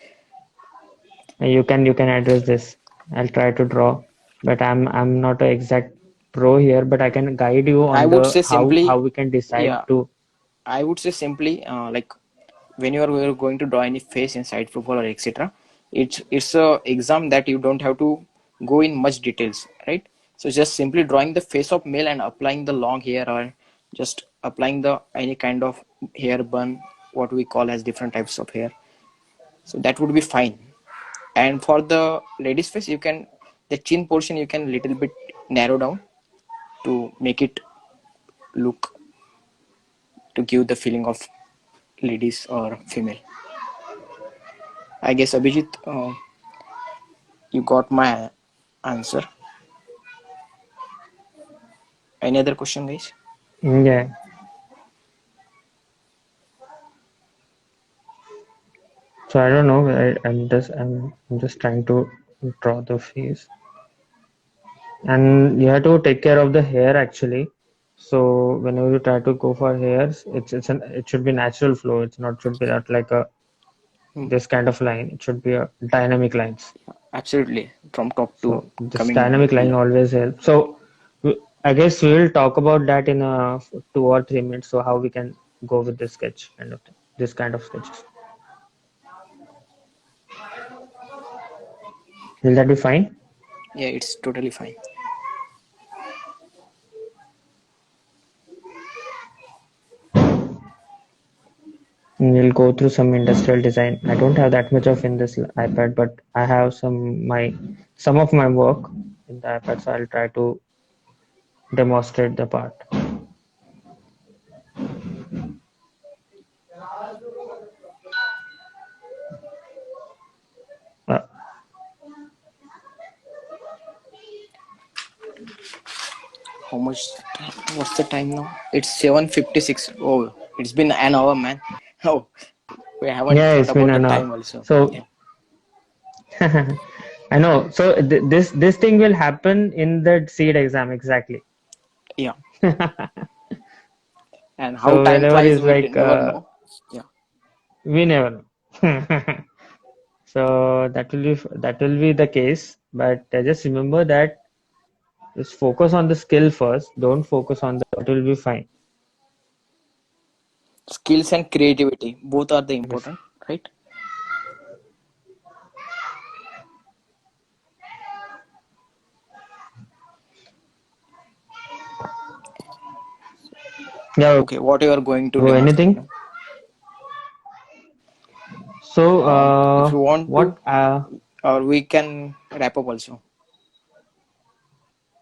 You can address this. I'll try to draw, but I'm not an exact pro here, but I can guide you I on would the say how simply, we can decide yeah, to. I would say simply like when you are going to draw any face in side profile or etc. It's a exam that you don't have to go in much details, right? So just simply drawing the face of male and applying the long hair or just applying the any kind of hair bun, what we call as different types of hair. So that would be fine. And for the lady's face, you can the chin portion you can little bit narrow down to make it look to give the feeling of ladies or female. I guess Abhijit, you got my answer. Any other question, guys? Yeah. So I don't know. I'm just trying to draw the face. and you have to take care of the hair actually. So whenever you try to go for hairs, it should be natural flow. It's not should be not like a Hmm. this kind of line. It should be a dynamic lines. Absolutely, from top to So this coming dynamic line below. always helps. So I guess we will talk about that in 2 or 3 minutes. So how we can go with this sketch kind of thing, this kind of sketches. Will that be fine? Yeah, it's totally fine. We'll go through some industrial design. I don't have that much of in this iPad, but I have some of my work in the iPad, so I'll try to demonstrate the part. Uh, How much? What's the time now? It's 7:56. Oh, it's been an hour, man. Oh, we haven't yeah, thought it's been about the an hour. time also. So Yeah, I know. So this thing will happen in the seed exam exactly. yeah. And how So time whenever flies, is we like never know. Yeah, we never know. So that will be the case. But just remember that just focus on the skill first. Don't focus on the. It will be fine. skills and creativity both are the I guess. important, right? Yeah. Okay, what you are going to Oh, demonstrate anything? now? So If you want to, what or we can wrap up also.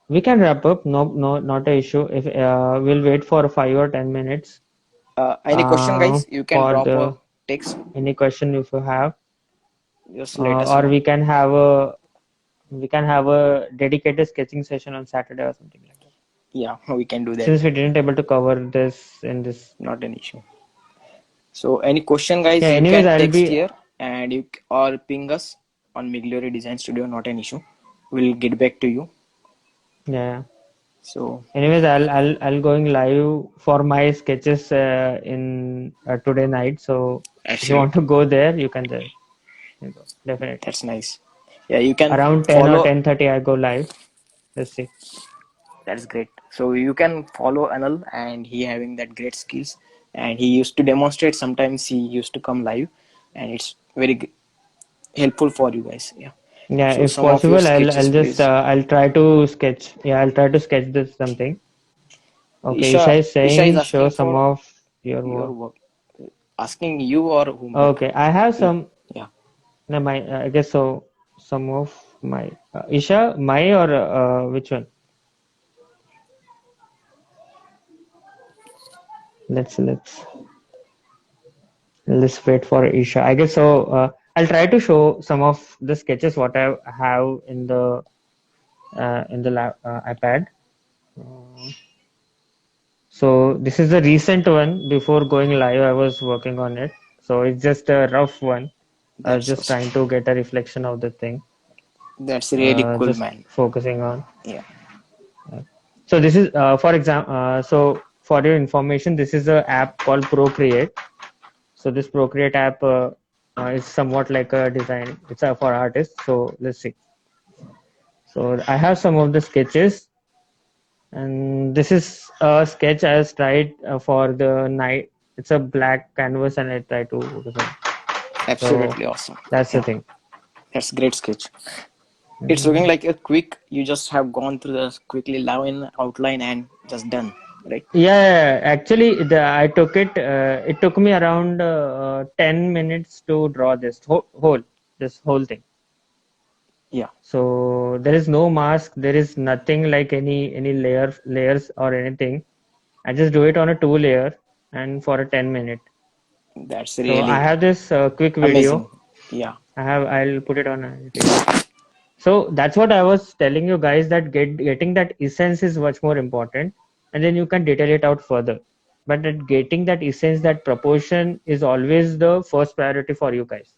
we can wrap up. No, no, not a issue. If we'll wait for 5 or 10 minutes. Any question, guys? You can For drop the a text. any question if you have, Just let us or know. we can have a dedicated sketching session on Saturday or something like that. Yeah, we can do that. Since we didn't able to cover this in this. Not an issue. So any question, guys, Yeah. you Anyways, can I'll text be. here and you or ping us on Migliore Design Studio. Not an issue. We'll get back to you. Yeah. So Anyways, I'll going live for my sketches in today night. So if you want to absolutely, go there, you can just you go. Definitely. that's nice. Yeah, you can Around 10 or follow. 10:30, I go live. Let's see. That's great. So you can follow Anil, and he having that great skills, and he used to demonstrate. Sometimes he used to come live, and it's very helpful for you guys. Yeah. Yeah, So if some of your possible, I'll sketches, I'll just please. I'll try to sketch. Yeah, I'll try to sketch this something. Okay, Isha is Isha is saying show asking some for of your your work. work. Asking you or whom? Like, Okay, I have yeah, some. yeah. No, my I guess so. Some of my Isha, my or which one? Let's wait for Isha. I guess so. I'll try to show some of the sketches what I have in the iPad. So this is the recent one. Before going live, I was working on it. So it's just a rough one. I was That's just awesome. trying to get a reflection of the thing. That's really cool, Just man. focusing on. Yeah, So this is, for example, so for your information, this is a app called Procreate. So this Procreate app is somewhat like a design. It's for artists. So let's see. So I have some of the sketches, and this is a sketch I tried for the night. It's a black canvas, and I try to focus on. So absolutely awesome. that's the Yeah, thing. that's great sketch. It's looking Mm. like a quick. You just have gone through the quickly line outline and just done, right? Yeah, actually, I took it. It took me around 10 minutes to draw this whole thing. Yeah, So there is no mask. There is nothing like any layers or anything. I just do it on a 2 layer and for a 10 minute. that's So I really have this quick amazing. video. Yeah, I'll put it on YouTube. So that's what I was telling you guys that getting that essence is much more important, and then you can detail it out further. But that getting that essence, that proportion is always the first priority for you guys.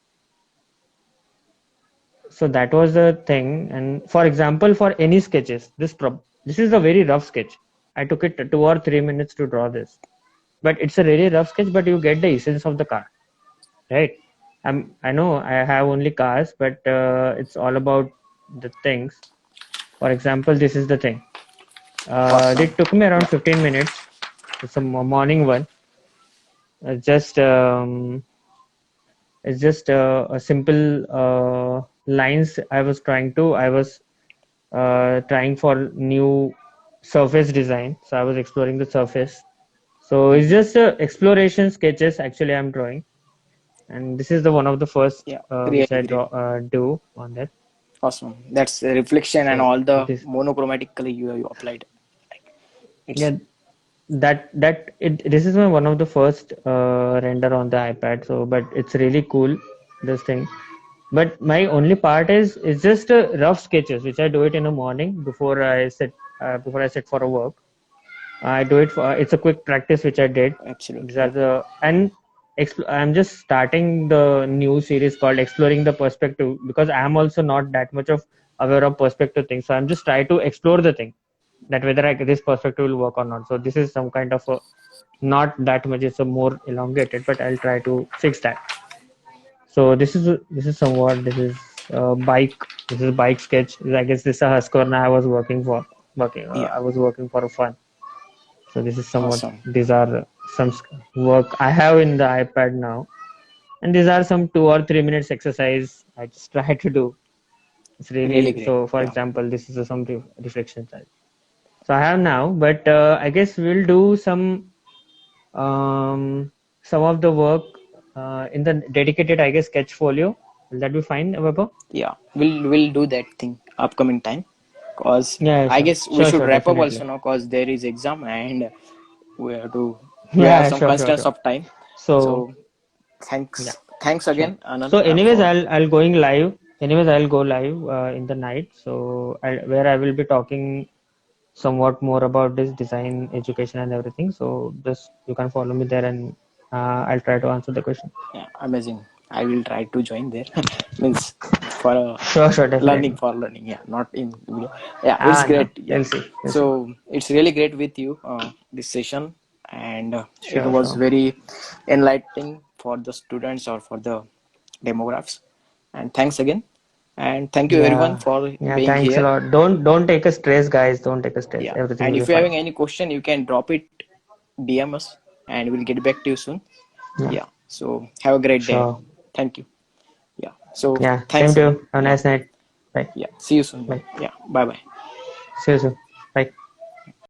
so that was the thing. And for example, for any sketches, this is a very rough sketch. I took it 2 or 3 minutes to draw this, but it's a really rough sketch. But you get the essence of the car, right? I know I have only cars, but it's all about the things. For example, this is the thing. Awesome. It took me around Yeah. 15 minutes. It's a morning one. It's just a simple lines. I was trying for new surface design. So I was exploring the surface. So it's just exploration sketches. Actually, I'm drawing, and this is the one of the first Yeah. which Really I great. do on that. Awesome. That's the reflection and So all the this, monochromatic color you applied. Like it's yeah, this is my one of the first render on the iPad. So, but it's really cool, this thing. But my only part is it's just rough sketches, which I do it in the morning before I sit for a work. I do it for it's a quick practice which I did. These absolutely. are Yeah. the and I'm just starting the new series called Exploring the Perspective, because I'm also not that much of aware of perspective things. So I'm just trying to explore the thing, that whether this perspective will work or not. So this is some kind of a not that much. It's a more elongated, but I'll try to fix that. So this is bike. This is a bike sketch. I guess this is a Husqvarna I was Yeah. I was working for a fun. So this is somewhat, Awesome. these are some work I have in the iPad now, and these are some 2 or 3 minutes exercise I just try to do. It's Really really great. so. For Yeah. example, this is some reflection type. So I have now, but I guess we'll do some of the work in the dedicated, I guess, sketch folio. Will that be fine, Vaibhav? Yeah. We'll do that thing upcoming time. Cause Yeah, I sure, guess we sure, should sure, wrap up definitely. also now. Cause there is exam and we have to we have Yeah, some sure, sure, constraints sure. of time. So So yeah, thanks sure. again, Anand, So anyways, for I'll going live. Anyways, I'll go live in the night. So where I will be talking somewhat more about this design education and everything. So just you can follow me there, and I'll try to answer the question. yeah, amazing. I will try to join there. Means for Sure, sure, definitely. learning. Yeah, not in video. Yeah, it's Ah, no, great. Yeah. we'll see, we'll see. So it's really great with you this session, and it Sure, was sure. very enlightening for the students or for the demographs. And thanks again, and thank you everyone Yeah, for yeah. being Thanks a here. lot. Don't take a stress, guys. Don't take a stress. Yeah, Everything and will if be you're fine. having any question, you can drop it, DM us, and we'll get back to you soon. Yeah, Yeah. So have a great day. sure. Thank you. Yeah. So Yeah. Same thanks to again. you. Have a Yeah. nice night. Bye. Yeah. See you soon. Bye. Yeah. Bye bye. See you soon.